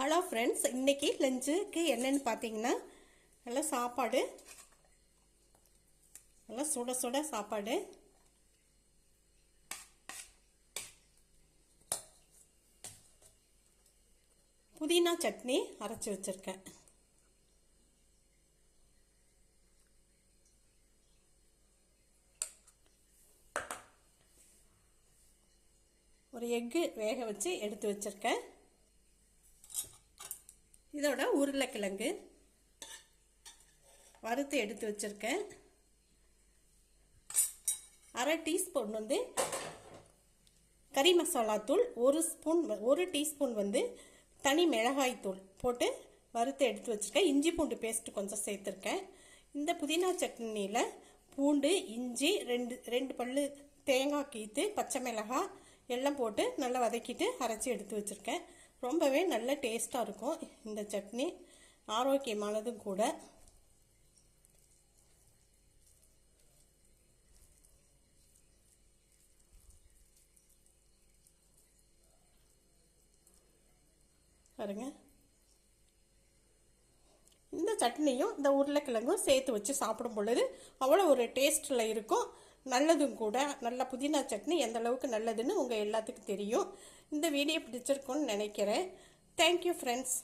Hello friends, இன்றைக்கி லஞ்சுக்கு என்னென்னு பார்த்தீங்கன்னா நல்லா சாப்பாடு, நல்லா சுட சுட சாப்பாடு, புதினா சட்னி அரைச்சி வச்சுருக்கேன். ஒரு எக்கு வேக வச்சு எடுத்து வச்சுருக்கேன். இதோட உருளைக்கிழங்கு வறுத்து எடுத்து வச்சுருக்கேன். அரை டீஸ்பூன் கறி மசாலா தூள், ஒரு டீஸ்பூன் தனி மிளகாய் தூள் போட்டு வறுத்து எடுத்து வச்சுருக்கேன். இஞ்சி பூண்டு பேஸ்ட்டு கொஞ்சம் சேர்த்துருக்கேன். இந்த புதினா சட்னியில் பூண்டு, இஞ்சி, ரெண்டு பல்லு தேங்காய் கீத்து, பச்சை மிளகாய் எல்லாம் போட்டு நல்லா வதக்கிட்டு அரைச்சி எடுத்து வச்சுருக்கேன். ரொம்பவே நல்ல டேஸ்ட்டாக இருக்கும் இந்த சட்னி, ஆரோக்கியமானதும் கூட. பாருங்க, இந்த சட்னியும் இந்த உருளைக்கிழங்கும் சேர்த்து வச்சு சாப்பிடும் பொழுது அவ்வளோ ஒரு டேஸ்ட்டில் இருக்கும். நல்லதும் கூட. நல்ல புதினா சட்னி எந்த அளவுக்கு நல்லதுன்னு உங்கள் எல்லாத்துக்கும் தெரியும். இந்த வீடியோ பிடிச்சிருக்குன்னு நினைக்கிறேன். Thank you friends.